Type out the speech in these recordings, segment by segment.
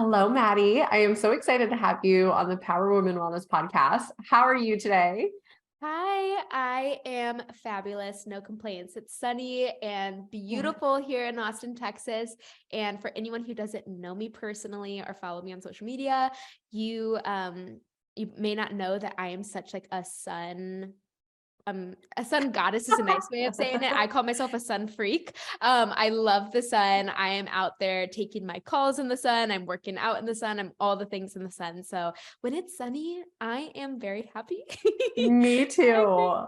Hello, Maddie. I am so excited to have you on the Power Woman Wellness podcast. How are you today? Hi, I am fabulous. No complaints. It's sunny and beautiful here in Austin, Texas. And for anyone who doesn't know me personally or follow me on social media, you may not know that I am such like a sun goddess is a nice way of saying it. I call myself a sun freak. I love the sun. I am out there taking my calls in the sun. I'm working out in the sun. I'm all the things in the sun. So when it's sunny, I am very happy. Me too.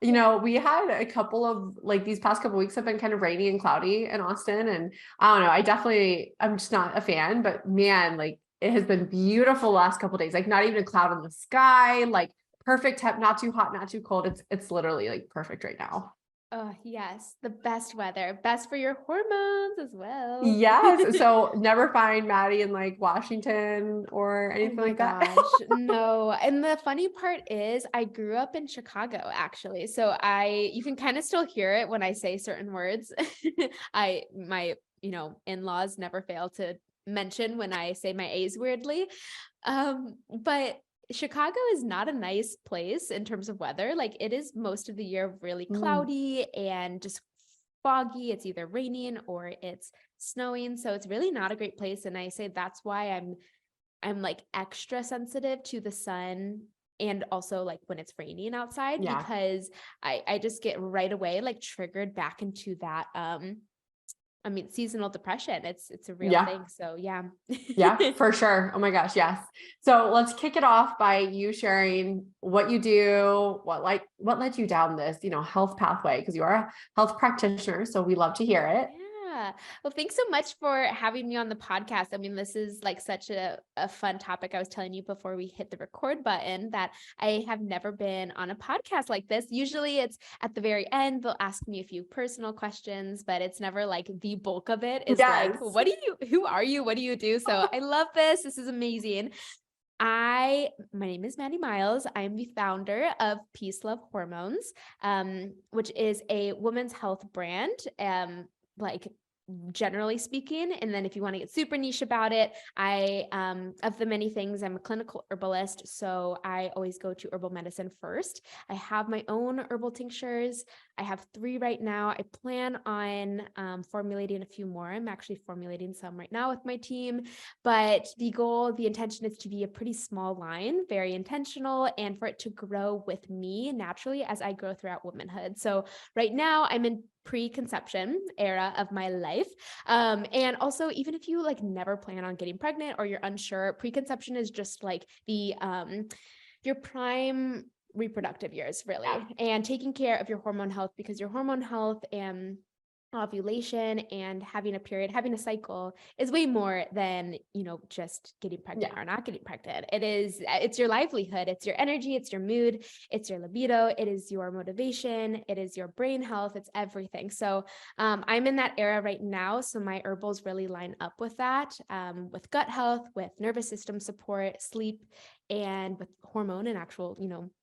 Yeah. We had a couple of these past couple of weeks have been kind of rainy and cloudy in Austin. And I don't know, I'm just not a fan, but man, it has been beautiful last couple of days, like not even a cloud in the sky, like perfect temp, not too hot, not too cold. It's literally like perfect right now. Oh, yes. The best weather, best for your hormones as well. Yes. So never find Maddie in like Washington or Oh anything my like that. gosh. No. And the funny part is I grew up in Chicago actually. So you can kind of still hear it when I say certain words. My in-laws never fail to mention when I say my A's weirdly. But Chicago is not a nice place in terms of weather. Like it is most of the year really Mm, cloudy and just foggy. It's either raining or it's snowing. So it's really not a great place. And I say that's why I'm like extra sensitive to the sun and also like when it's raining outside yeah. because I just get right away like triggered back into that seasonal depression. It's a real Yeah. thing. So yeah. Yeah, for sure. Oh my gosh, yes. So let's kick it off by you sharing what you do, what led you down this, health pathway, because you are a health practitioner. So we love to hear it. Yeah. Well, thanks so much for having me on the podcast. I mean, this is like such a fun topic. I was telling you before we hit the record button that I have never been on a podcast like this. Usually it's at the very end, they'll ask me a few personal questions, but it's never like the bulk of it is like, Yes. who are you? What do you do? So I love this. This is amazing. My name is Maddie Miles. I'm the founder of Peace Love Hormones, which is a women's health brand. Like generally speaking. And then if you want to get super niche about it, of the many things, I'm a clinical herbalist. So I always go to herbal medicine first. I have my own herbal tinctures. I have 3 right now. I plan on formulating a few more. I'm actually formulating some right now with my team, but the intention is to be a pretty small line, very intentional, and for it to grow with me naturally as I grow throughout womanhood. So right now I'm in pre-conception era of my life. And also, even if you like never plan on getting pregnant or you're unsure, preconception is just like your prime reproductive years, really, and taking care of your hormone health, because your hormone health and ovulation and having a period, having a cycle is way more than, just getting pregnant Yeah. or not getting pregnant. It's your livelihood, it's your energy, it's your mood, it's your libido, it is your motivation, it is your brain health, it's everything. So I'm in that era right now. So my herbals really line up with that, with gut health, with nervous system support, sleep, and with hormone and actual,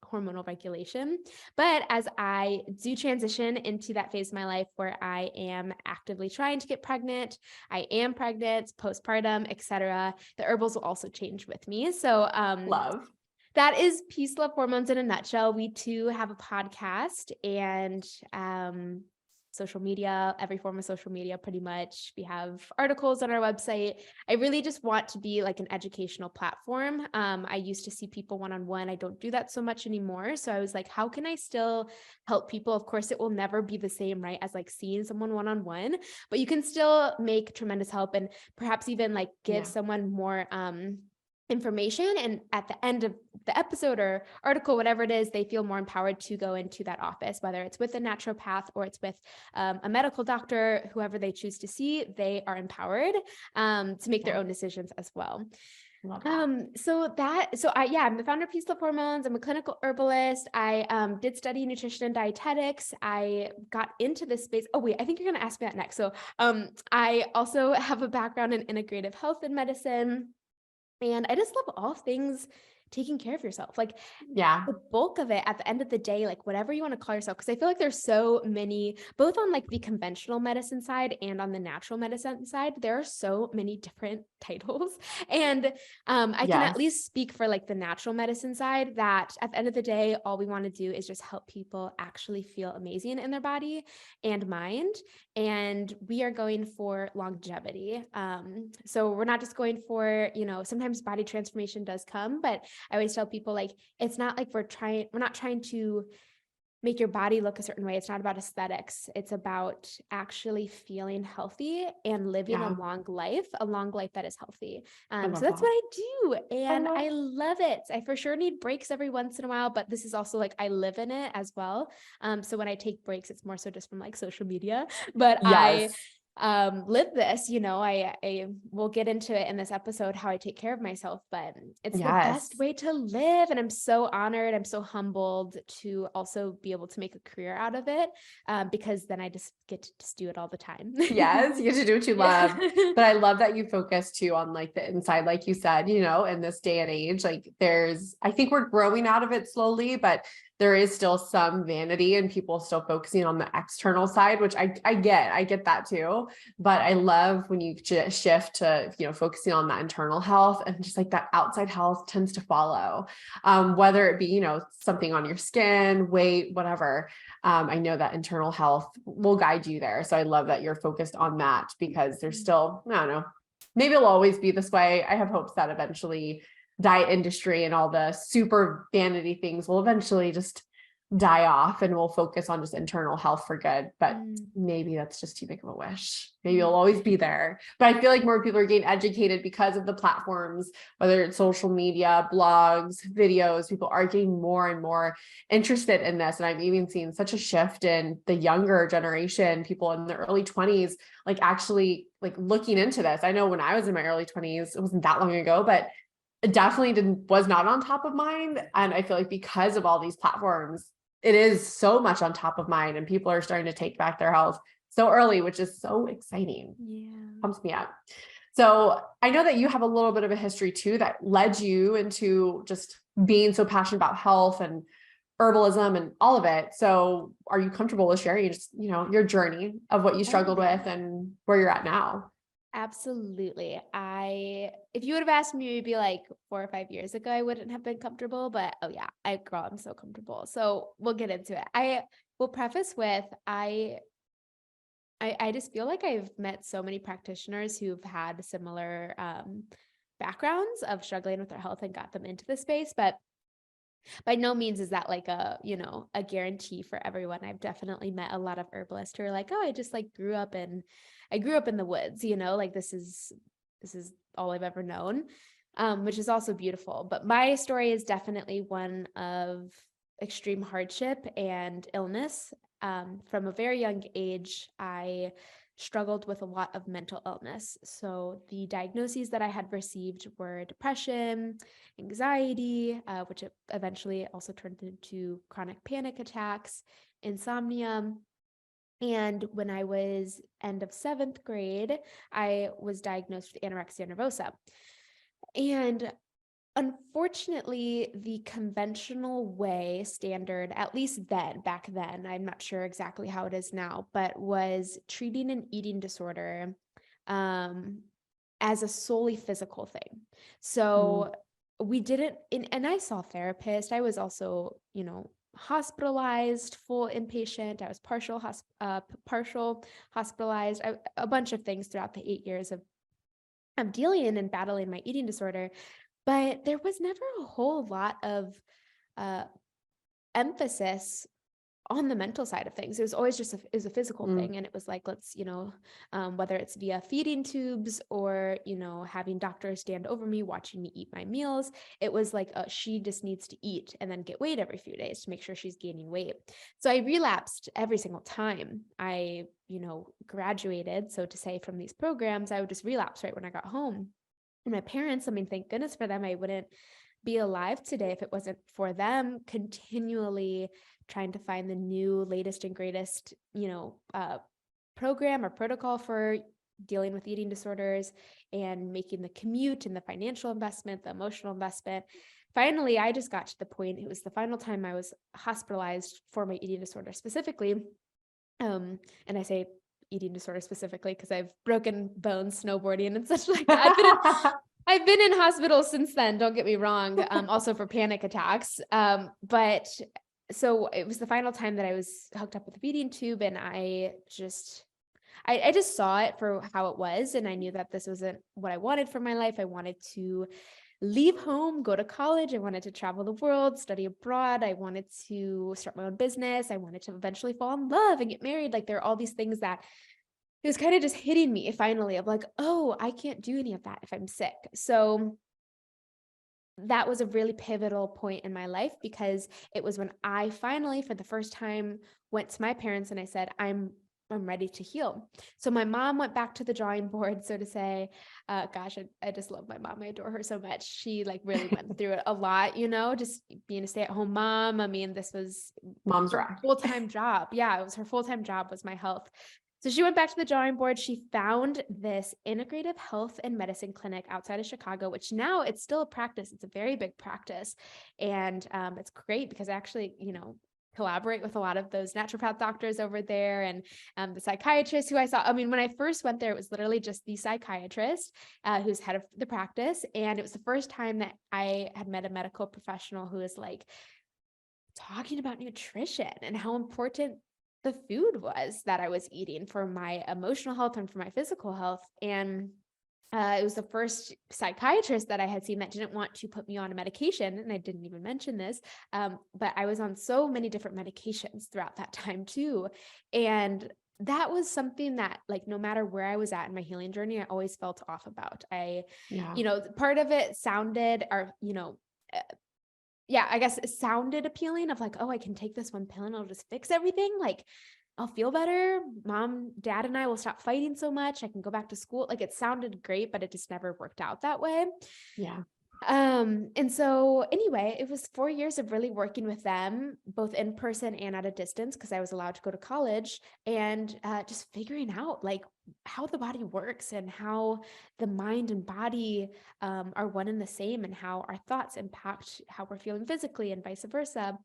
hormonal regulation. But as I do transition into that phase of my life where I am actively trying to get pregnant, I am pregnant, postpartum, etc., the herbals will also change with me. So Love. that is Peace Love Hormones in a nutshell. We too have a podcast and social media, every form of social media, pretty much. We have articles on our website. I really just want to be like an educational platform. I used to see people one-on-one. I don't do that so much anymore. So I was like, how can I still help people? Of course, it will never be the same, right, as like seeing someone one-on-one, but you can still make tremendous help and perhaps even like give someone more information, and at the end of the episode or article, whatever it is, they feel more empowered to go into that office, whether it's with a naturopath or it's with a medical doctor, whoever they choose to see, they are empowered to make their own decisions as well. Love that. I'm the founder of Peace Love Hormones. I'm a clinical herbalist. I did study nutrition and dietetics. I got into this space. Oh wait, I think you're going to ask me that next. So I also have a background in integrative health and medicine. And I just love all things taking care of yourself. Like Yeah. the bulk of it at the end of the day, like whatever you want to call yourself, because I feel like there's so many, both on like the conventional medicine side and on the natural medicine side, there are so many different titles. And I can at Yes. least speak for like the natural medicine side, that at the end of the day, all we want to do is just help people actually feel amazing in their body and mind. And we are going for longevity. So we're not just going for, sometimes body transformation does come, but I always tell people, like, it's not like we're not trying to make your body look a certain way. It's not about aesthetics. It's about actually feeling healthy and living Yeah. a long life that is healthy. I So love that's that. what I do. I And love I love it. I for sure need breaks every once in a while, but this is also like, I live in it as well. So when I take breaks, it's more so just from like social media, but I Yes. live this, I will get into it in this episode, how I take care of myself, but it's the best Yes. way to live. And I'm so honored. I'm so humbled to also be able to make a career out of it. Because then I just get to just do it all the time. Yes, you get to do what you Yeah. love. But I love that you focus too on like the inside, like you said, in this day and age, like I think we're growing out of it slowly, but there is still some vanity and people still focusing on the external side, which I get that too. But I love when you shift to, focusing on that internal health, and just like that outside health tends to follow, whether it be, something on your skin, weight, whatever. I know that internal health will guide you there. So I love that you're focused on that, because there's still, I don't know, maybe it'll always be this way. I have hopes that eventually diet industry and all the super vanity things will eventually just die off, and we'll focus on just internal health for good. But maybe that's just too big of a wish. Maybe it'll always be there. But I feel like more people are getting educated because of the platforms, whether it's social media, blogs, videos. People are getting more and more interested in this. And I've even seen such a shift in the younger generation, people in the early 20s, like actually like looking into this. I know when I was in my early 20s, it wasn't that long ago, but it definitely was not on top of mind. And I feel like because of all these platforms, it is so much on top of mind, and people are starting to take back their health so early, which is so exciting. Yeah. Pumps me up. So I know that you have a little bit of a history too that led you into just being so passionate about health and herbalism and all of it. So are you comfortable with sharing just, your journey of what you struggled with and where you're at now? Absolutely. If you would have asked me maybe like 4 or 5 years ago, I wouldn't have been comfortable, but oh yeah, I'm so comfortable. So we'll get into it. I will preface with, I just feel like I've met so many practitioners who've had similar, backgrounds of struggling with their health and got them into the space, but by no means is that like a guarantee for everyone. I've definitely met a lot of herbalists who are like, oh, I just like grew up in the woods, like this is all I've ever known, which is also beautiful. But my story is definitely one of extreme hardship and illness. From a very young age, I struggled with a lot of mental illness. So the diagnoses that I had received were depression, anxiety, which eventually also turned into chronic panic attacks, insomnia. And when I was end of 7th grade, I was diagnosed with anorexia nervosa. And unfortunately, the conventional way, standard, at least back then, I'm not sure exactly how it is now, but was treating an eating disorder as a solely physical thing. So we didn't, and I saw therapists. I was also, hospitalized, full inpatient. I was partial hospitalized, a bunch of things throughout the 8 years of dealing and battling my eating disorder. But there was never a whole lot of uh, emphasis on the mental side of things. It was always just it was a physical thing. And it was like, let's, whether it's via feeding tubes or, having doctors stand over me, watching me eat my meals, it was like, she just needs to eat and then get weighed every few days to make sure she's gaining weight. So I relapsed every single time I, graduated, so to say, from these programs. I would just relapse right when I got home. And my parents, I mean, thank goodness for them, I wouldn't be alive today if it wasn't for them continually trying to find the new, latest and greatest, program or protocol for dealing with eating disorders, and making the commute and the financial investment, the emotional investment. finally, I just got to the point, it was the final time I was hospitalized for my eating disorder specifically. And I say eating disorder specifically because I've broken bones snowboarding and such like that. I've been in hospital since then, don't get me wrong, also for panic attacks. But so it was the final time that I was hooked up with a feeding tube, and I just saw it for how it was. And I knew that this wasn't what I wanted for my life. I wanted to leave home, go to college. I wanted to travel the world, study abroad. I wanted to start my own business. I wanted to eventually fall in love and get married. Like there are all these things that it was kind of just hitting me finally of like, oh, I can't do any of that if I'm sick. So that was a really pivotal point in my life, because it was when I finally, for the first time, went to my parents and I said, I'm ready to heal. So my mom went back to the drawing board, so to say. Gosh, I just love my mom. I adore her so much. She like really went through it a lot, just being a stay-at-home mom. I mean, this was Mom's her rock. full-time job. Yeah, it was her full-time job, was my health. So she went back to the drawing board. She found this integrative health and medicine clinic outside of Chicago, which now it's still a practice. It's a very big practice. And it's great because I actually, collaborate with a lot of those naturopath doctors over there, and the psychiatrist who I saw. I mean, when I first went there, it was literally just the psychiatrist who's head of the practice. And it was the first time that I had met a medical professional who was like talking about nutrition and how important the food was that I was eating for my emotional health and for my physical health. And it was the first psychiatrist that I had seen that didn't want to put me on a medication. And I didn't even mention this, but I was on so many different medications throughout that time too. And that was something that, like, no matter where I was at in my healing journey, I always felt off about. Part of it sounded, I guess it sounded appealing of like, oh, I can take this one pill and it'll just fix everything. Like, I'll feel better. Mom, dad, and I will stop fighting so much. I can go back to school. Like, it sounded great, but it just never worked out that way. Yeah. And so anyway, it was 4 years of really working with them, both in person and at a distance, because I was allowed to go to college, and just figuring out like how the body works and how the mind and body are one and the same, and how our thoughts impact how we're feeling physically and vice versa.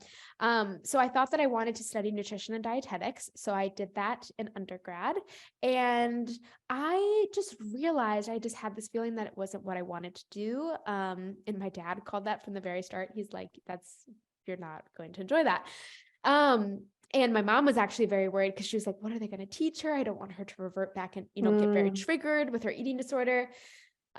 So I thought that I wanted to study nutrition and dietetics. So I did that in undergrad, and I just realized I just had this feeling that it wasn't what I wanted to do. And my dad called that from the very start. He's like, you're not going to enjoy that. And my mom was actually very worried because she was like, what are they going to teach her? I don't want her to revert back and, get very triggered with her eating disorder.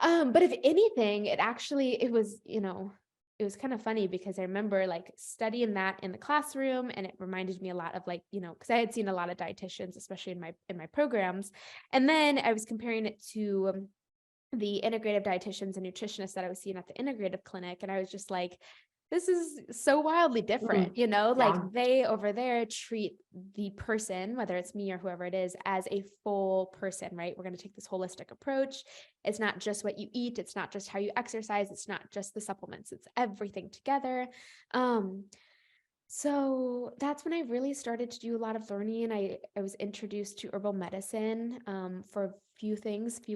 But if anything, it was kind of funny because I remember like studying that in the classroom, and it reminded me a lot of like, because I had seen a lot of dietitians, especially in my programs. And then I was comparing it to the integrative dietitians and nutritionists that I was seeing at the integrative clinic. And I was just like, this is so wildly different, like they over there treat the person, whether it's me or whoever it is, as a full person, right? We're going to take this holistic approach. It's not just what you eat. It's not just how you exercise. It's not just the supplements. It's everything together. So that's when I really started to do a lot of learning. I was introduced to herbal medicine for a few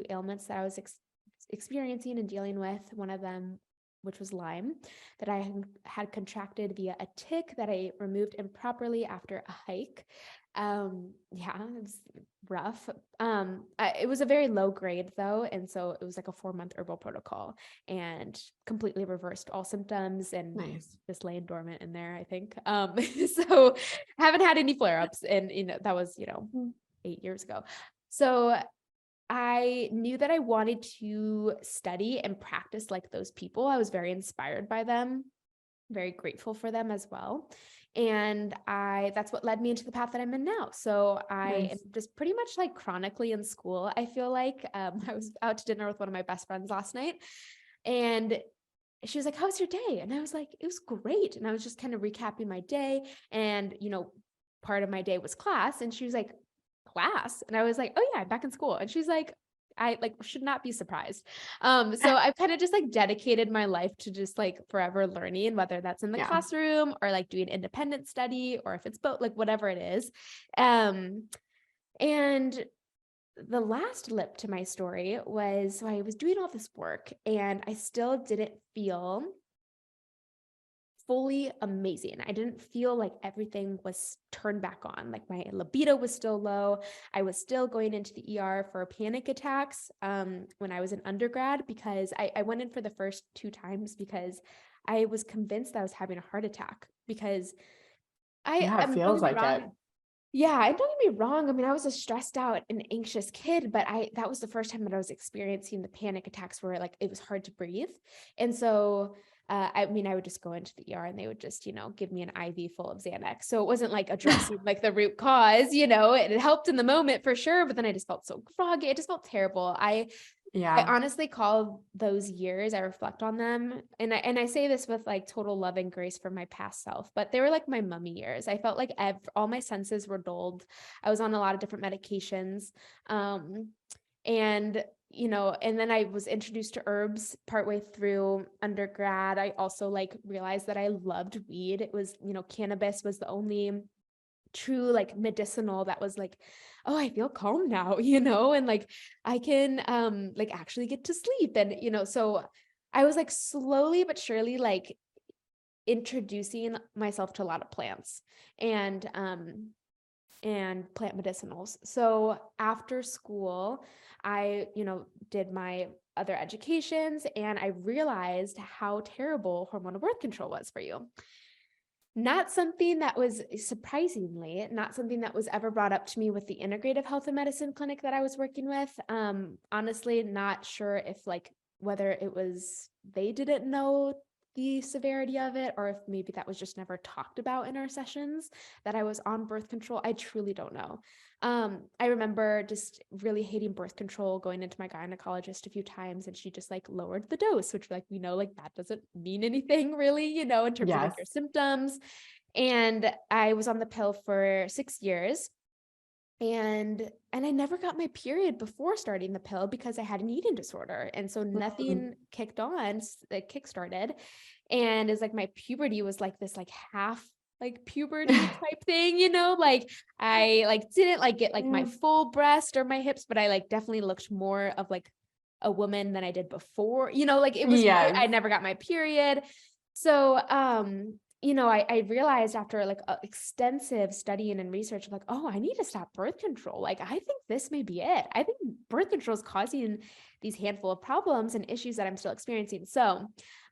ailments that I was experiencing and dealing with. One of them, which was Lyme, that I had contracted via a tick that I removed improperly after a hike. It was rough. It was a very low grade though. And so it was like a 4-month herbal protocol, and completely reversed all symptoms, and just laying dormant in there, I think. So haven't had any flare-ups, and that was, 8 years ago. So I knew that I wanted to study and practice like those people. I was very inspired by them, very grateful for them as well. And that's what led me into the path that I'm in now. So I am just pretty much like chronically in school. I feel like I was out to dinner with one of my best friends last night, and she was like, how was your day? And I was like, it was great. And I was just kind of recapping my day, and, part of my day was class. And she was like, class? And I was like, oh yeah, I'm back in school. And she's like, I should not be surprised. So I've kind of just like dedicated my life to just like forever learning, whether that's in the classroom or like doing independent study, or if it's both, like whatever it is. And the last lip to my story was, so I was doing all this work and I still didn't feel fully amazing. I didn't feel like everything was turned back on. Like my libido was still low. I was still going into the ER for panic attacks when I was in undergrad, because I went in for the first 2 times because I was convinced that I was having a heart attack, because I Yeah, it am, don't feels get me like it. wrong. Yeah, and don't get me wrong. I mean, I was a stressed out and anxious kid, but that was the first time that I was experiencing the panic attacks where like it was hard to breathe. And so, I mean, I would just go into the ER and they would just, give me an IV full of Xanax. So it wasn't like addressing like the root cause, it helped in the moment for sure, but then I just felt so groggy. It just felt terrible. I Yeah. honestly call those years, I reflect on them. And I say this with like total love and grace for my past self, but they were like my mummy years. I felt like all my senses were dulled. I was on a lot of different medications. And and then I was introduced to herbs partway through undergrad. I also like realized that I loved weed. It was, cannabis was the only true like medicinal that was like, oh, I feel calm now, and like I can like actually get to sleep. And so I was like slowly but surely like introducing myself to a lot of plants and plant medicinals. So after school, I did my other educations, and I realized how terrible hormonal birth control was for you. Not something that was, surprisingly, not something that was ever brought up to me with the integrative health and medicine clinic that I was working with. Honestly, not sure if like whether it was they didn't know the severity of it, or if maybe that was just never talked about in our sessions that I was on birth control. I truly don't know. I remember just really hating birth control, going into my gynecologist a few times, and she just like lowered the dose, which like we know like that doesn't mean anything really, in terms of like Yes. your symptoms. And I was on the pill for 6 years, and I never got my period before starting the pill because I had an eating disorder. And so Mhm. nothing kicked on, like kick started. And it's like my puberty was like this like half like puberty type thing, like I like didn't like get like my Mm. full breast or my hips, but I like definitely looked more of like a woman than I did before, like it was weird. Yes. I never got my period. So, I realized after like extensive studying and research, like, oh, I need to stop birth control. Like, I think this may be it. I think birth control is causing these handful of problems and issues that I'm still experiencing. So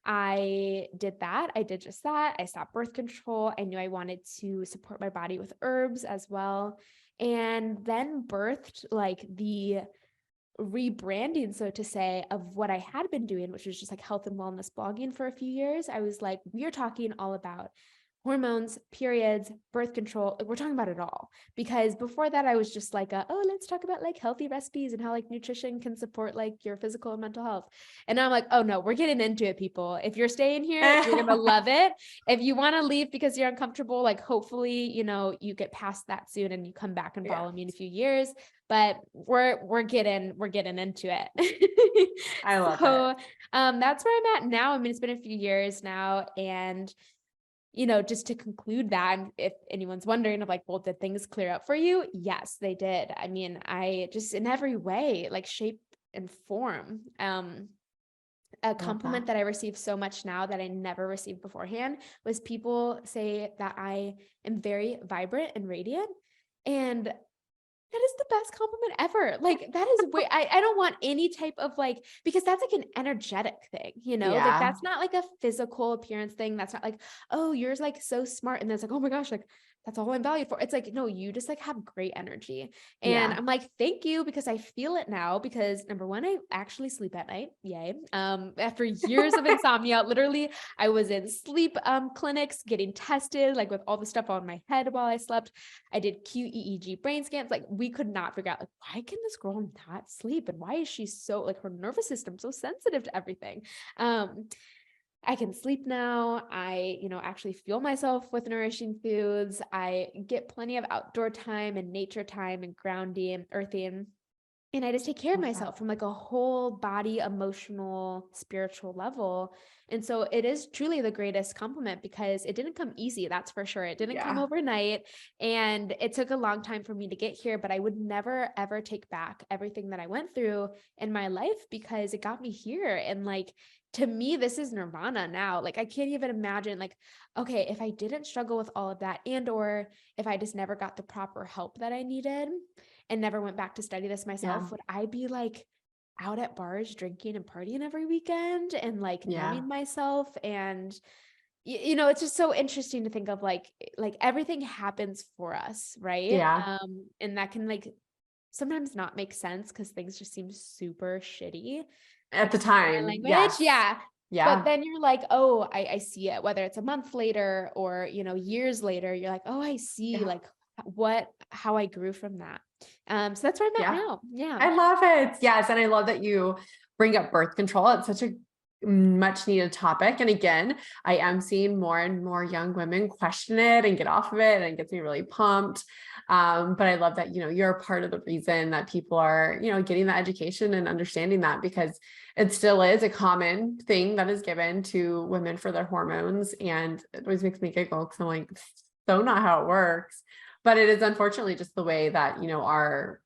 I did that. I did just that. I stopped birth control. I knew I wanted to support my body with herbs as well. And then birthed like the rebranding, so to say, of what I had been doing, which was just like health and wellness blogging for a few years. I was like, we are talking all about hormones, periods, birth control. Like, we're talking about it all. Because before that, I was just like, oh, let's talk about like healthy recipes and how like nutrition can support like your physical and mental health. And now I'm like, oh no, we're getting into it, people. If you're staying here, you're gonna love it. If you want to leave because you're uncomfortable, like hopefully, you get past that soon and you come back and Yeah. follow me in a few years. But we're getting into it. I love it. So that's where I'm at now. I mean, it's been a few years now, and just to conclude that, and if anyone's wondering of like, well, did things clear up for you? Yes, they did. I mean, I just in every way, like shape and form. A Love that. compliment that I receive so much now that I never received beforehand was people say that I am very vibrant and radiant. And that is the best compliment ever. Like that is where I don't want any type of like, because that's like an energetic thing, like Yeah. that's not like a physical appearance thing. That's not like, oh, you're like so smart. And then it's like, oh my gosh, like that's all I'm valued for. It's like, no, you just like have great energy. And Yeah. I'm like, thank you, because I feel it now, because number one, I actually sleep at night. Yay. After years of insomnia, literally I was in sleep clinics getting tested, like with all the stuff on my head while I slept. I did QEEG brain scans. Like we could not figure out like, why can this girl not sleep? And why is she so like her nervous system so sensitive to everything? I can sleep now. I, actually fuel myself with nourishing foods. I get plenty of outdoor time and nature time and grounding, earthing. And I just take care of Love that. myself from like a whole body, emotional, spiritual level. And so it is truly the greatest compliment, because it didn't come easy. That's for sure. It didn't come Yeah. overnight, and it took a long time for me to get here, but I would never, ever take back everything that I went through in my life, because it got me here. And like to me, this is nirvana now. Like, I can't even imagine, like, okay, if I didn't struggle with all of that, and or if I just never got the proper help that I needed and never went back to study this myself, would I be like out at bars drinking and partying every weekend and like Yeah. numbing myself? And it's just so interesting to think of like everything happens for us, right? Yeah. And that can like sometimes not make sense because things just seem super shitty. At the Excuse my time. language. Yes. Yeah. But Yeah. then you're like, oh, I see it, whether it's a month later or, years later, you're like, oh, I see Yeah. like how I grew from that. So that's where I'm at Yeah. now. Yeah. I love it. Yes. And I love that you bring up birth control. It's such a much needed topic. And again, I am seeing more and more young women question it and get off of it, and it gets me really pumped. But I love that, you're a part of the reason that people are, getting the education and understanding that, because it still is a common thing that is given to women for their hormones. And it always makes me giggle because I'm like, so not how it works. But it is unfortunately just the way that, our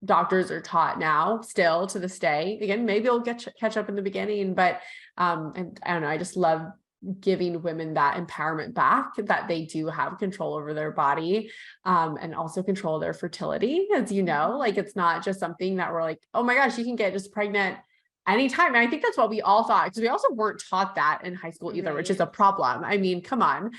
doctors are taught now, still to this day. Again, maybe it'll catch up in the beginning, but and I don't know, I just love giving women that empowerment back, that they do have control over their body, and also control their fertility. As like, it's not just something that we're like, oh my gosh, you can get just pregnant anytime. And I think that's what we all thought, because we also weren't taught that in high school either, which is a problem. I mean, come on.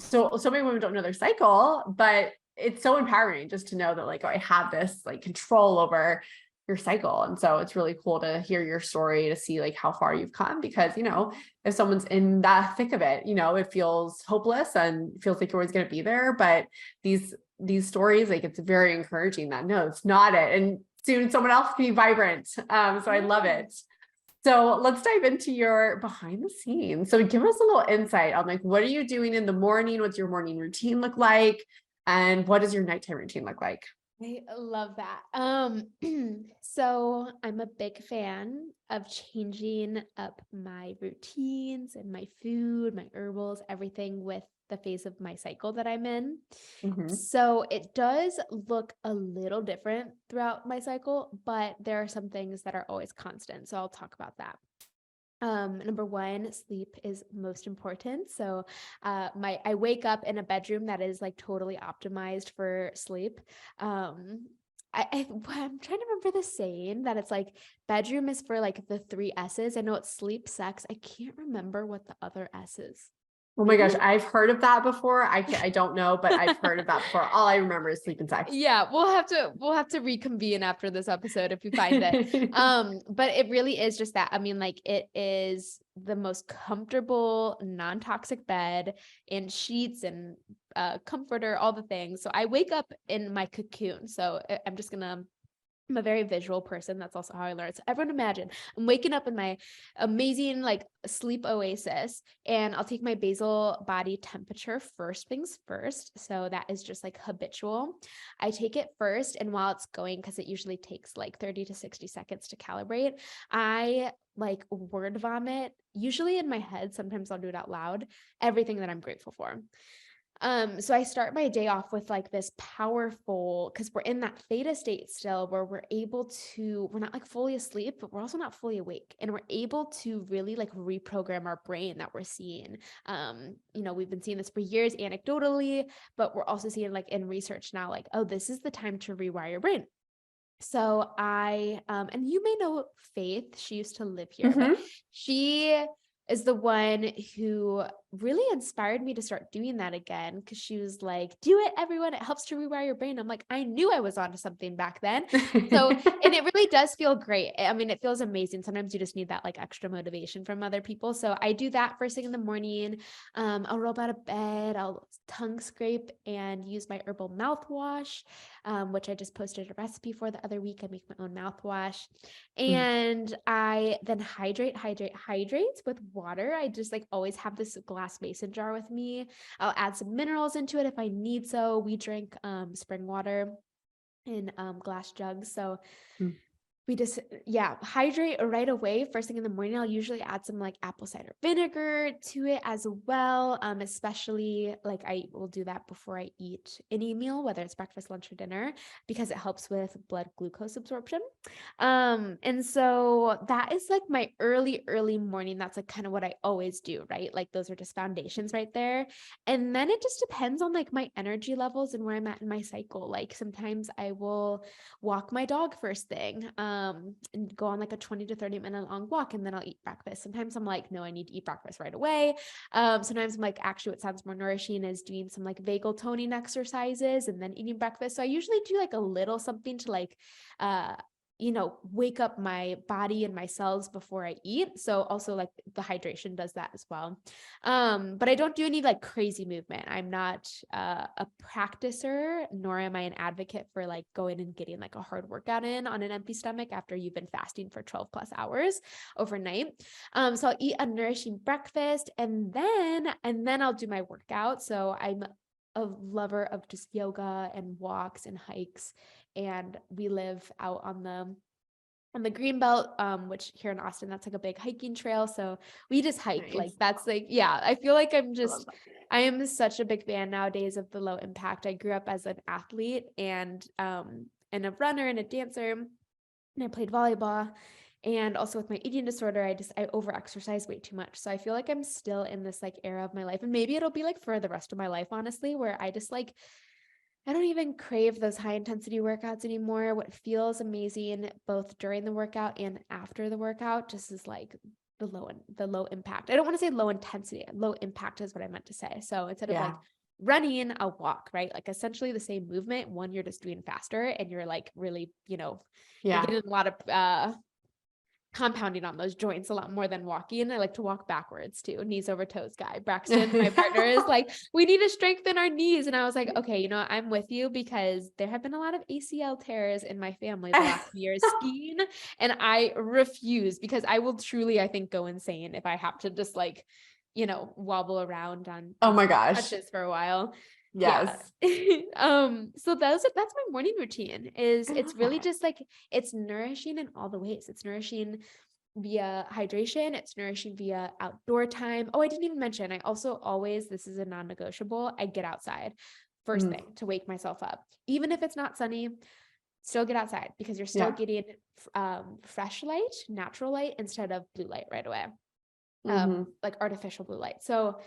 So many women don't know their cycle, but it's so empowering just to know that like, oh, I have this like control over your cycle. And so it's really cool to hear your story, to see like how far you've come, because, if someone's in that thick of it, it feels hopeless and feels like you're always going to be there. But these stories, like, it's very encouraging that no, it's not it. And soon someone else can be vibrant. So I love it. So let's dive into your behind the scenes. So give us a little insight on like, what are you doing in the morning? What's your morning routine look like? And what does your nighttime routine look like? I love that. So I'm a big fan of changing up my routines and my food, my herbals, everything with the phase of my cycle that I'm in. Mm-hmm. So it does look a little different throughout my cycle, but there are some things that are always constant. So I'll talk about that. Number one, sleep is most important. So, I wake up in a bedroom that is like totally optimized for sleep. I'm trying to remember the saying that it's like bedroom is for like the three S's. I know it's sleep, sex. I can't remember what the other S is. Oh my Maybe gosh, I've heard of that before. I don't know, but I've heard of that before. All I remember is sleep and sex. Yeah, we'll have to reconvene after this episode if you find it. But it really is just that. I mean, like, it is the most comfortable, non-toxic bed and sheets and comforter, all the things. So I wake up in my cocoon. So I'm a very visual person. That's also how I learned. So everyone imagine I'm waking up in my amazing like sleep oasis, and I'll take my basal body temperature first things first. So that is just like habitual. I take it first, and while it's going, because it usually takes like 30 to 60 seconds to calibrate, I like word vomit, usually in my head. Sometimes I'll do it out loud, everything that I'm grateful for. So I start my day off with like this powerful, because we're in that theta state still where we're not like fully asleep, but we're also not fully awake. And we're able to really like reprogram our brain that we're seeing. We've been seeing this for years anecdotally, but we're also seeing like in research now, like, oh, this is the time to rewire your brain. So and you may know Faith, she used to live here, but Mm-hmm. she is the one who really inspired me to start doing that again, because she was like, do it, everyone. It helps to rewire your brain. I'm like, I knew I was onto something back then. So, and it really does feel great. I mean, it feels amazing. Sometimes you just need that like extra motivation from other people. So I do that first thing in the morning. I'll roll out of bed, I'll tongue scrape and use my herbal mouthwash, which I just posted a recipe for the other week. I make my own mouthwash. And I then hydrate with water. I just like always have this glass mason jar with me. I'll add some minerals into it if I need so. We drink spring water in glass jugs. So we just, yeah, hydrate right away. First thing in the morning, I'll usually add some like apple cider vinegar to it as well. Especially like I will do that before I eat any meal, whether it's breakfast, lunch, or dinner, because it helps with blood glucose absorption. And so that is like my early morning. That's like kind of what I always do, right? Like those are just foundations right there. And then it just depends on like my energy levels and where I'm at in my cycle. Like sometimes I will walk my dog first thing, and go on like a 20 to 30-minute long walk, and then I'll eat breakfast. Sometimes I'm like, no, I need to eat breakfast right away. Sometimes I'm like, actually what sounds more nourishing is doing some like vagal toning exercises and then eating breakfast. So I usually do like a little something to like, wake up my body and my cells before I eat. So also like the hydration does that as well. But I don't do any like crazy movement. I'm not a practicer, nor am I an advocate for like going and getting like a hard workout in on an empty stomach after you've been fasting for 12 plus hours overnight. So I'll eat a nourishing breakfast and then I'll do my workout. So I'm a lover of just yoga and walks and hikes. And we live out on the green belt, which here in Austin, that's like a big hiking trail. So we just hike. Nice. Like that's like, yeah, I feel like I love that. I am such a big fan nowadays of the low impact. I grew up as an athlete and a runner and a dancer, and I played volleyball. And also with my eating disorder, I over exercise way too much. So I feel like I'm still in this like era of my life, and maybe it'll be like for the rest of my life, honestly, where I just like, I don't even crave those high intensity workouts anymore. What feels amazing both during the workout and after the workout just is like the low impact. I don't want to say low intensity, low impact is what I meant to say. So instead of like Yeah. running, a walk, right? Like essentially the same movement. One, you're just doing faster and you're like really, you're Yeah. getting a lot of compounding on those joints a lot more than walking. I like to walk backwards too, knees over toes guy. Braxton, my partner, is like, we need to strengthen our knees. And I was like, okay, I'm with you, because there have been a lot of ACL tears in my family the last few years skiing. And I refuse, because I will truly, I think, go insane if I have to just like, wobble around on Oh my some gosh. crutches for a while. Yeah. Yes. So that's my morning routine. Is I it's love really that. just like, it's nourishing in all the ways. It's nourishing via hydration, it's nourishing via outdoor time. Oh, I didn't even mention, I also always, this is a non-negotiable, I get outside first Mm, thing to wake myself up. Even if it's not sunny, still get outside, because you're still yeah. getting fresh light, natural light, instead of blue light right away. Hmm. Like artificial blue light. So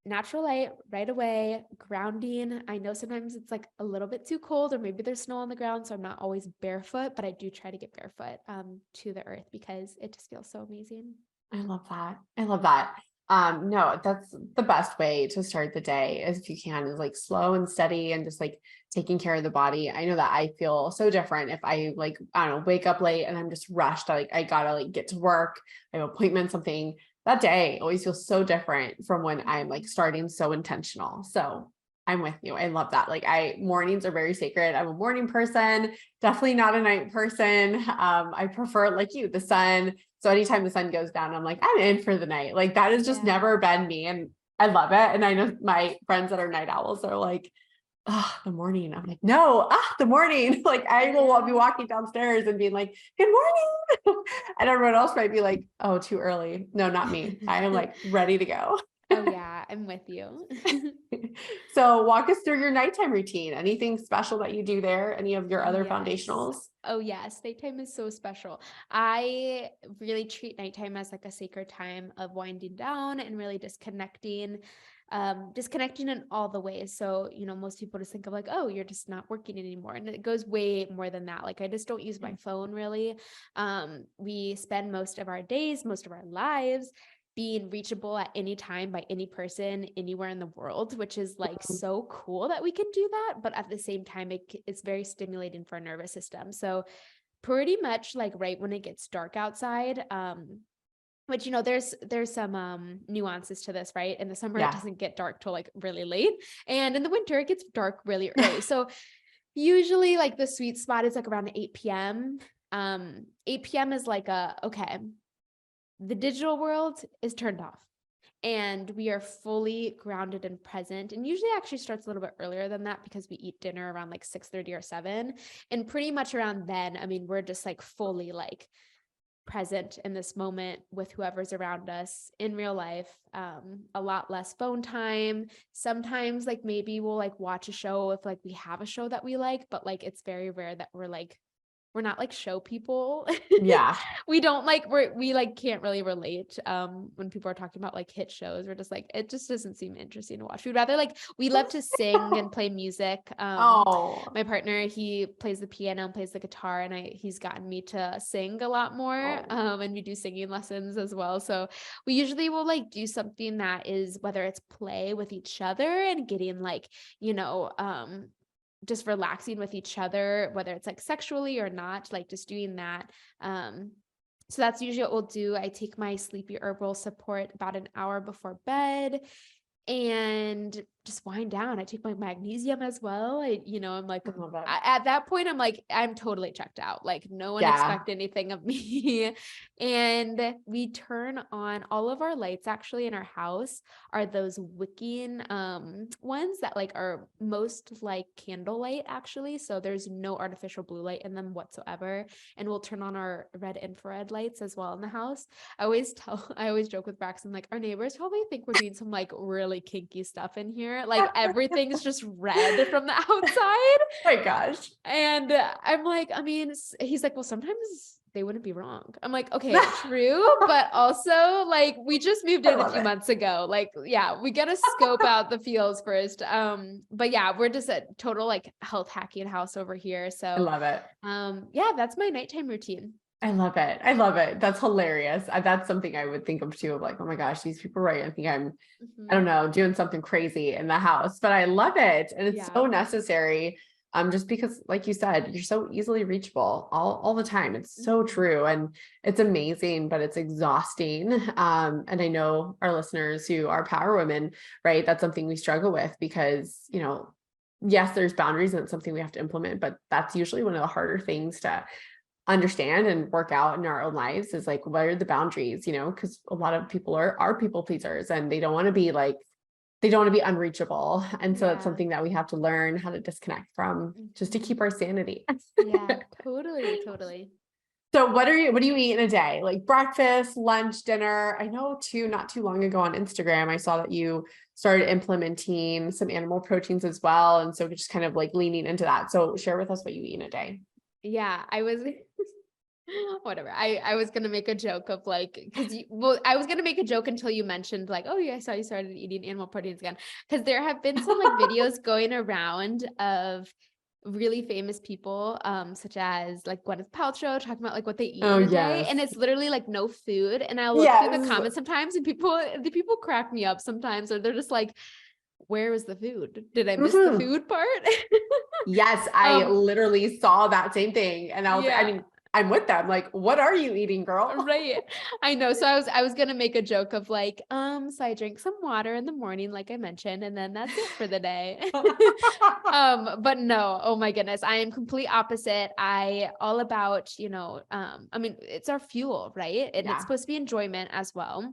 natural light right away, grounding. I know sometimes it's like a little bit too cold, or maybe there's snow on the ground, so I'm not always barefoot, but I do try to get barefoot to the earth, because it just feels so amazing. I love that. I love that. No, that's the best way to start the day, is if you can, is like slow and steady and just like taking care of the body. I know that I feel so different if I like, I don't know, wake up late and I'm just rushed. I gotta like get to work. I have appointments, something. That day always feels so different from when I'm like starting so intentional. So I'm with you. I love that. Like mornings are very sacred. I'm a morning person, definitely not a night person. I prefer, like you, the sun. So anytime the sun goes down, I'm like, I'm in for the night. Like that has just Yeah. never been me. And I love it. And I know my friends that are night owls are like, oh, the morning. I'm like, no, the morning. Like I will be Yeah. walking downstairs and being like, good morning. And everyone else might be like, oh, too early. No, not me. I am like ready to go. Oh yeah, I'm with you. So walk us through your nighttime routine. Anything special that you do there? Any of your other Yes. foundationals? Oh yes, nighttime is so special. I really treat nighttime as like a sacred time of winding down and really disconnecting, disconnecting in all the ways. So, most people just think of like, oh, you're just not working anymore. And it goes way more than that. Like I just don't use my phone really. We spend most of our days, most of our lives being reachable at any time by any person anywhere in the world, which is like so cool that we can do that. But at the same time, it's very stimulating for our nervous system. So pretty much like right when it gets dark outside, which, there's some nuances to this, right? In the summer, it Yeah. doesn't get dark till like really late. And in the winter, it gets dark really early. So usually like the sweet spot is like around 8 p.m. 8 p.m. is like okay, the digital world is turned off. and we are fully grounded and present. And usually actually starts a little bit earlier than that because we eat dinner around like 6:30 or 7. And pretty much around then, I mean, we're just like fully like present in this moment with whoever's around us in real life. A lot less phone time. Sometimes like maybe we'll like watch a show if like we have a show that we like, but like it's very rare that we're not like show people. Yeah. We don't like, we like can't really relate. When people are talking about like hit shows, we're just like, it just doesn't seem interesting to watch. We'd rather like, we love to sing and play music. Oh, My partner, he plays the piano and plays the guitar, and he's gotten me to sing a lot more. And we do singing lessons as well. So we usually will like do something that is, whether it's play with each other and getting like, just relaxing with each other, whether it's like sexually or not, like just doing that. So that's usually what we'll do. I take my sleepy herbal support about an hour before bed and just wind down. I take my magnesium as well. I'm like, I love it. at that point, I'm like, I'm totally checked out. Like no one Yeah. expect anything of me. And we turn on all of our lights actually in our house are those wicking ones that like are most like candlelight actually. So there's no artificial blue light in them whatsoever. And we'll turn on our red infrared lights as well in the house. I always joke with Braxton, like our neighbors probably think we're doing some like really kinky stuff in here. Like everything's just red from the outside. Oh my gosh. And I'm like, I mean, he's like, well, sometimes they wouldn't be wrong. I'm like, okay, true. But also like, we just moved in a few months ago. Like, yeah, we got to scope out the feels first. But yeah, we're just a total like health hacking house over here. So I love it. Yeah, that's my nighttime routine. I love it. I love it. That's hilarious. That's something I would think of too, of like, oh my gosh, these people, right? I think I don't know, doing something crazy in the house, but I love it. And it's so necessary. Just because, like you said, you're so easily reachable all the time. It's so true. And it's amazing, but it's exhausting. And I know our listeners who are power women, right? That's something we struggle with because, yes, there's boundaries and it's something we have to implement, but that's usually one of the harder things to understand and work out in our own lives is like, what are the boundaries, because a lot of people are people pleasers and they don't want to be unreachable. And so it's something that we have to learn how to disconnect from just to keep our sanity. Yeah, totally. So what do you eat in a day? Like breakfast, lunch, dinner? I know too, not too long ago on Instagram, I saw that you started implementing some animal proteins as well. And so just kind of like leaning into that. So share with us what you eat in a day. Yeah, I was whatever. I was gonna make a joke of like, I was gonna make a joke until you mentioned like, oh yeah, I saw you started eating animal proteins again. Because there have been some like videos going around of really famous people, such as like Gwyneth Paltrow talking about like what they eat in a day, and it's literally like no food. And I'll look through the comments sometimes, and the people crack me up sometimes, or they're just like, where was the food? Did I miss the food part? Yes, I literally saw that same thing. And I was, I mean, I'm with them. Like, what are you eating, girl? Right. I know. So I was going to make a joke of like, so I drink some water in the morning, like I mentioned, and then that's it for the day. But no, oh my goodness, I am complete opposite. All about, I mean, it's our fuel, right? And it's supposed to be enjoyment as well.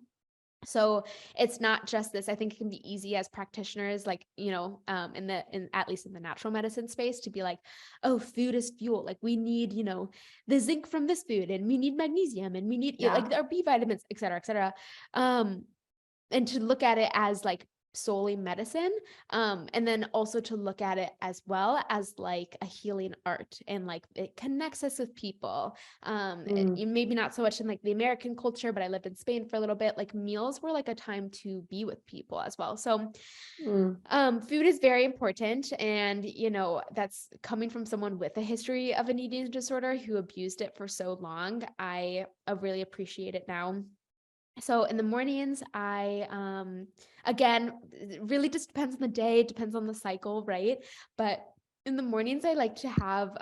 So it's not just this. I think it can be easy as practitioners, like, at least in the natural medicine space, to be like, oh, food is fuel. Like we need, the zinc from this food, and we need magnesium, and we need like our B vitamins, et cetera, et cetera. And to look at it as like solely medicine. And then also to look at it as well as like a healing art, and like it connects us with people. Maybe not so much in like the American culture, but I lived in Spain for a little bit. Like meals were like a time to be with people as well. So food is very important. And, that's coming from someone with a history of an eating disorder who abused it for so long. I really appreciate it now. So in the mornings, again, it really just depends on the day, it depends on the cycle, right? But in the mornings, I like to have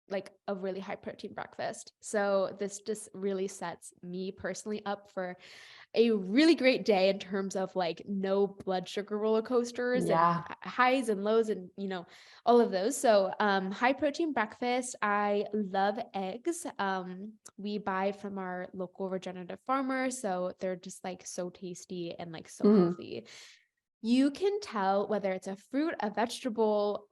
like a really high protein breakfast. So this just really sets me personally up for a really great day in terms of like no blood sugar roller coasters and Yeah. highs and lows and, all of those. So, high protein breakfast. I love eggs. We buy from our local regenerative farmer. So they're just like so tasty and like so Mhm. healthy. You can tell whether it's a fruit, a vegetable,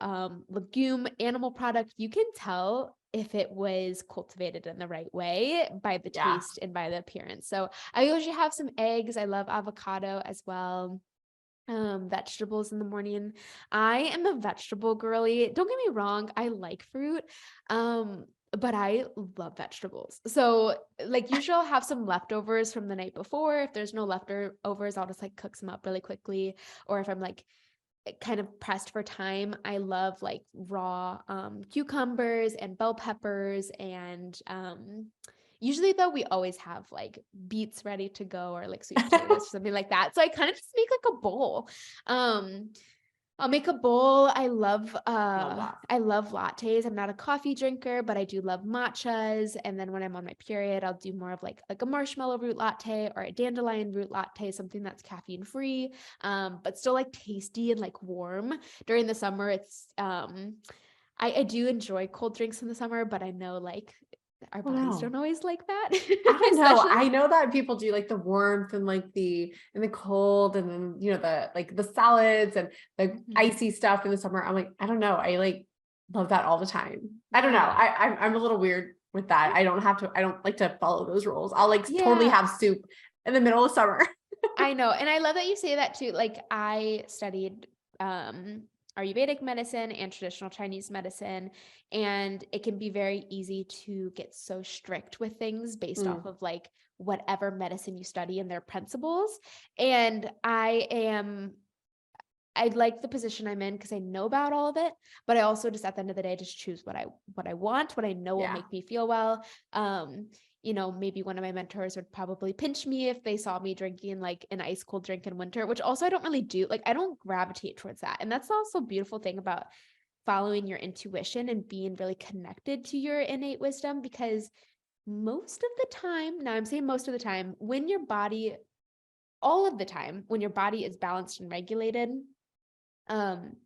legume, animal product, you can tell if it was cultivated in the right way by the Yeah. taste and by the appearance. So I usually have some eggs. I love avocado as well. Vegetables in the morning. I am a vegetable girly. Don't get me wrong, I like fruit. But I love vegetables. So like usually I'll have some leftovers from the night before. If there's no leftovers, I'll just like cook some up really quickly. Or if I'm like kind of pressed for time, I love like raw cucumbers and bell peppers and usually though we always have like beets ready to go or like sweet potatoes or something like that. So I kind of just make like a bowl. Um I'll make a bowl. Love that. I love lattes. I'm not a coffee drinker, but I do love matchas. And then when I'm on my period, I'll do more of like a marshmallow root latte or a dandelion root latte, something that's caffeine free, but still like tasty and like warm. During the summer, it's I do enjoy cold drinks in the summer, but I know like our Oh, bodies no. don't always like that. I don't know. Especially I know that people do like the warmth and like the cold and then, the like the salads and the Mhm. icy stuff in the summer. I'm like, I don't know. I like love that all the time. I don't know. Yeah. I'm a little weird with that. I don't like to follow those rules. I'll like totally Yeah. have soup in the middle of summer. I know. And I love that you say that too. Like I studied Ayurvedic medicine and traditional Chinese medicine, and it can be very easy to get so strict with things based off Mm, of like whatever medicine you study and their principles. And I like the position I'm in because I know about all of it, but I also just at the end of the day just choose what I want, what I know will yeah. make me feel well. Maybe one of my mentors would probably pinch me if they saw me drinking like an ice cold drink in winter, which also I don't really do. Like I don't gravitate towards that. And that's also a beautiful thing about following your intuition and being really connected to your innate wisdom because most of the time, now I'm saying most of the time, all of the time, when your body is balanced and regulated,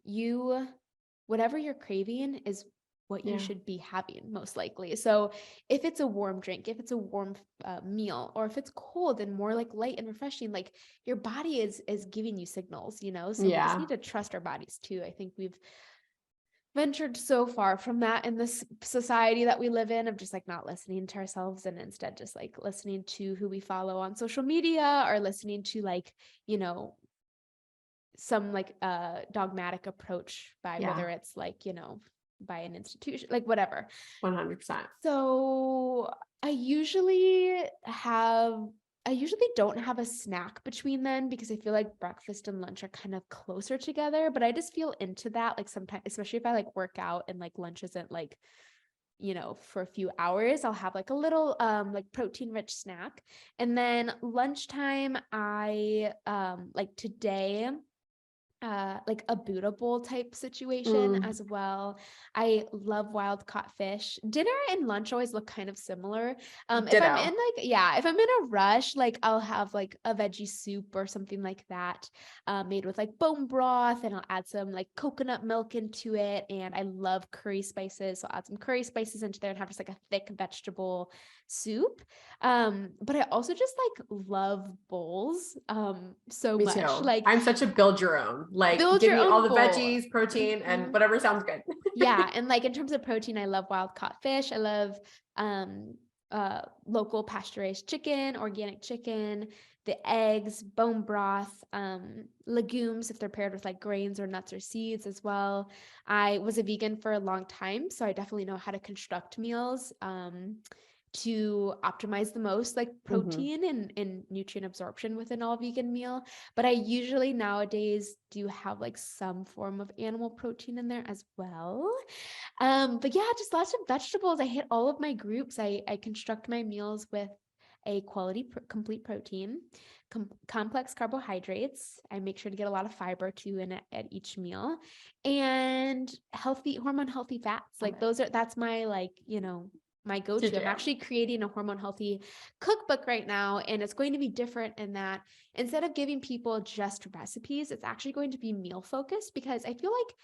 you whatever you're craving is what you Yeah. should be having most likely. So if it's a warm drink, if it's a warm meal, or if it's cold and more like light and refreshing, like your body is giving you signals. So we just Yeah. need to trust our bodies too. I think we've ventured so far from that in this society that we live in of just like not listening to ourselves and instead just like listening to who we follow on social media or listening to like some like dogmatic approach by Yeah. whether it's like by an institution like whatever. 100%. So I usually don't have a snack between then because I feel like breakfast and lunch are kind of closer together, but I just feel into that like sometimes, especially if I like work out and like lunch isn't like for a few hours, I'll have like a little like protein rich snack. And then lunchtime I like today like a Buddha bowl type situation Mm, as well. I love wild caught fish. Dinner and lunch always look kind of similar. If I'm in ditto. if I'm in a rush, like I'll have like a veggie soup or something like that, made with like bone broth, and I'll add some like coconut milk into it. And I love curry spices, so I'll add some curry spices into there and have just like a thick vegetable soup. But I also just like love bowls so Me much. too. Like I'm such a build your own. Like, build give your me all own the bowl. veggies, protein, and Mhm. whatever sounds good. Yeah, and like in terms of protein, I love wild caught fish. I love local pasture raised chicken, organic chicken, the eggs, bone broth, legumes if they're paired with like grains or nuts or seeds as well. I was a vegan for a long time, so I definitely know how to construct meals. To optimize the most like Mhm. protein and nutrient absorption within all vegan meal. But I usually nowadays do have like some form of animal protein in there as well. But yeah, just lots of vegetables. I hit all of my groups. I construct my meals with a quality complete protein, complex carbohydrates. I make sure to get a lot of fiber too in at each meal, and healthy fats. Like that's my like, my go-to. I'm actually creating a hormone healthy cookbook right now, and it's going to be different in that instead of giving people just recipes, it's actually going to be meal focused, because I feel like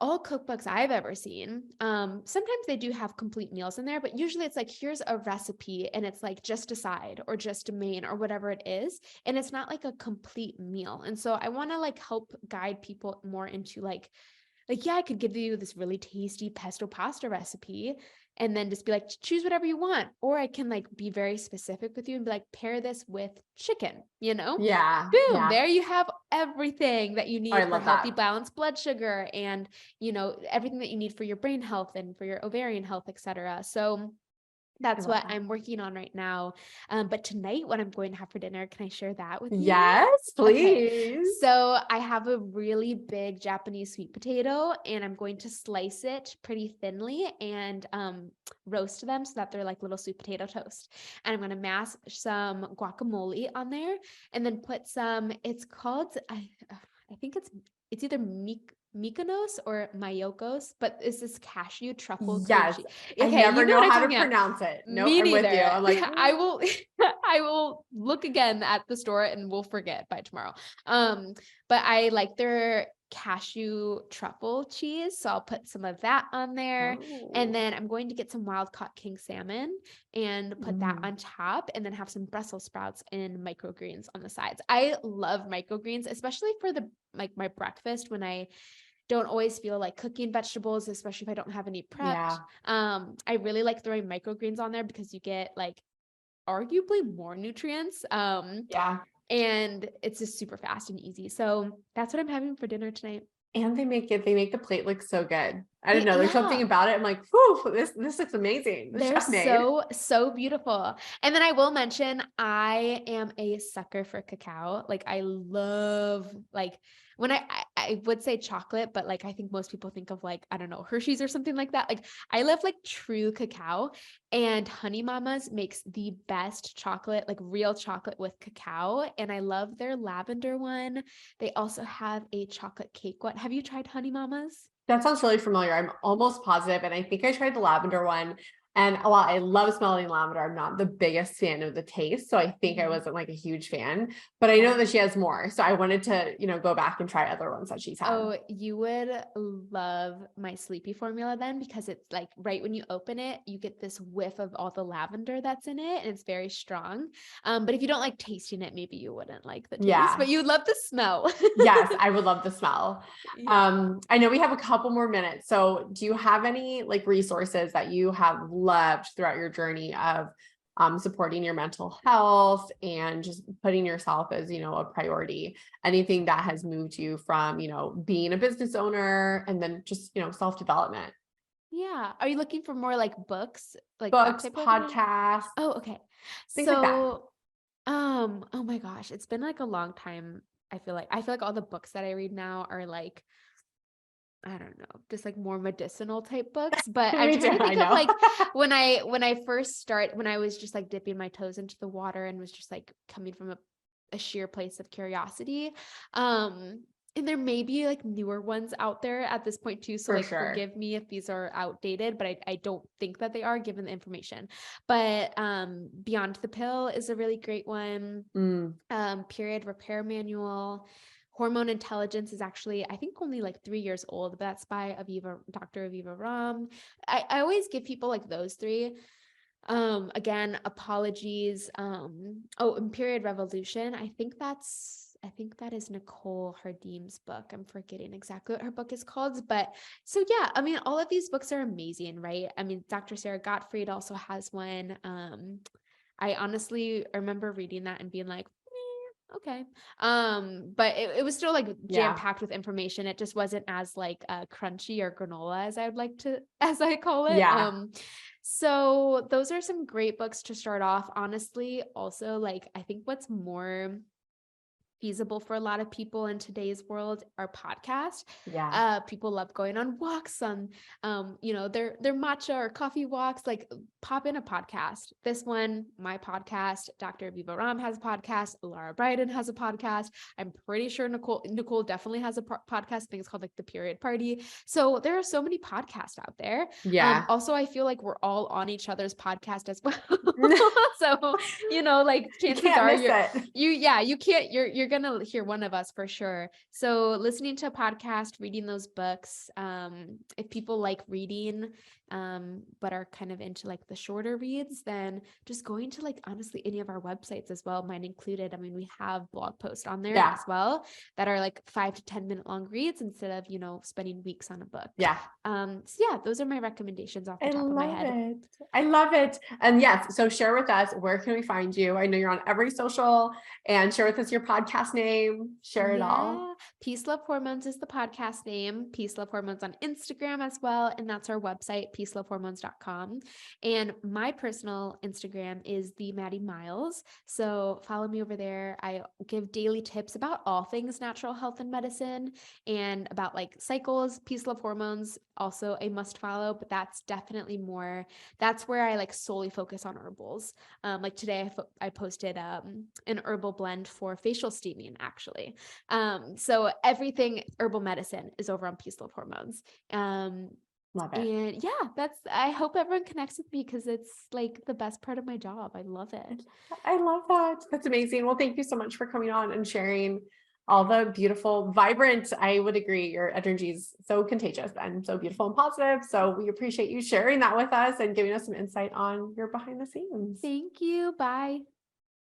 all cookbooks I've ever seen, sometimes they do have complete meals in there, but usually it's like, here's a recipe and it's like just a side or just a main or whatever it is. And it's not like a complete meal. And so I want to like help guide people more into like, yeah, I could give you this really tasty pesto pasta recipe and then just be like, choose whatever you want. Or I can like be very specific with you and be like, pair this with chicken, Yeah. boom, Yeah. there you have everything that you need I for love healthy, that. balanced blood sugar and, everything that you need for your brain health and for your ovarian health, etc. So I that's love what that. I'm working on right now. But tonight, what I'm going to have for dinner, can I share that with you? Yes, Okay. please. So I have a really big Japanese sweet potato, and I'm going to slice it pretty thinly and roast them so that they're like little sweet potato toast. And I'm going to mash some guacamole on there, and then put some, it's called, I think it's either Mykonos or Mayokos, but it's this cashew truffle cream Yes. cheese. I Okay, never you know know what I'm how to talking about. pronounce it. No, Me I'm with you. neither. I'm like, I will I will look again at the store and we'll forget by tomorrow. But I like their cashew truffle cheese, so I'll put some of that on there. And oh. then I'm going to get some wild caught king salmon and put that on top, and then have some Brussels sprouts and microgreens on the sides. I love microgreens, especially for the like my breakfast when I don't always feel like cooking vegetables, especially if I don't have any prepped. Yeah. I really like throwing microgreens on there because you get like arguably more nutrients. Yeah. And it's just super fast and easy. So that's what I'm having for dinner tonight. And they make the plate look so good. I don't know. There's something Yeah, about it. I'm like, whew, this looks amazing. The they're chef made. so beautiful. And then I will mention, I am a sucker for cacao. Like I love like when I would say chocolate, but like I think most people think of like, I don't know, Hershey's or something like that. Like I love like true cacao, and Honey Mama's makes the best chocolate, like real chocolate with cacao. And I love their lavender one. They also have a chocolate cake one. Have you tried Honey Mama's? That sounds really familiar. I'm almost positive. And I think I tried the lavender one. And while I love smelling lavender, I'm not the biggest fan of the taste. So I think I wasn't like a huge fan, but I know that she has more. So I wanted to, go back and try other ones that she's had. Oh, you would love my sleepy formula then, because it's like right when you open it, you get this whiff of all the lavender that's in it, and it's very strong. But if you don't like tasting it, maybe you wouldn't like the taste, Yeah. but you would love the smell. Yes, I would love the smell. Yeah. I know we have a couple more minutes. So do you have any like resources that you have loved throughout your journey of supporting your mental health and just putting yourself as, a priority? Anything that has moved you from, being a business owner and then just, self-development? Yeah. Are you looking for more like books, like that Books, type of? podcasts, Oh, okay. things like that. So, oh my gosh, it's been like a long time. I feel like all the books that I read now are like, I don't know, just like more medicinal type books. But I'm Me too, trying to I think of know. like when I was just like dipping my toes into the water and was just like coming from a sheer place of curiosity. And there may be like newer ones out there at this point too. So For like sure. forgive me if these are outdated, but I don't think that they are given the information. But Beyond the Pill is a really great one. Period Repair Manual. Hormone Intelligence is actually, I think, only like 3 years old, but that's by Dr. Aviva Ram. I always give people like those three. Again, Apologies. And Period Revolution. I think that is Nicole Hardim's book. I'm forgetting exactly what her book is called, but so yeah, I mean, all of these books are amazing, right? I mean, Dr. Sarah Gottfried also has one. I honestly remember reading that and being like, okay. But it was still like jam-packed with information. It just wasn't as like crunchy or granola as I would like to, as I call it. Yeah. So those are some great books to start off. Honestly, also like I think what's more feasible for a lot of people in today's world are podcasts. Yeah. People love going on walks on, their matcha or coffee walks, like pop in a podcast. This one, my podcast, Dr. Aviva Ram has a podcast. Laura Bryden has a podcast. I'm pretty sure Nicole definitely has a podcast. I think it's called like The Period Party. So there are so many podcasts out there. Yeah. Also, I feel like we're all on each other's podcast as well. So, like You chances can't are miss it. you can't, you're going to hear one of us for sure. So listening to a podcast, reading those books, if people like reading, but are kind of into like the shorter reads, then just going to like, honestly, any of our websites as well, mine included. I mean, we have blog posts on there Yeah. as well that are like 5 to 10 minute long reads instead of, spending weeks on a book. Yeah. So yeah, those are my recommendations off the I top of my love head. it. I love it. And yes, so share with us, where can we find you? I know you're on every social, and share with us your podcast name, share it all. Peace Love Hormones is the podcast name. Peace Love Hormones on Instagram as well. And that's our website, peacelovehormones.com. And my personal Instagram is the Maddie Miles. So follow me over there. I give daily tips about all things natural health and medicine, and about like cycles. Peace Love Hormones, also a must follow, but that's definitely more, that's where I like solely focus on herbals. Like today I posted an herbal blend for facial steaming, actually. So everything herbal medicine is over on Peace Love Hormones. Love it. And yeah, I hope everyone connects with me because it's like the best part of my job. I love it. I love that. That's amazing. Well, thank you so much for coming on and sharing all the beautiful, vibrant, I would agree, your energy is so contagious and so beautiful and positive. So we appreciate you sharing that with us and giving us some insight on your behind the scenes. Thank you. Bye.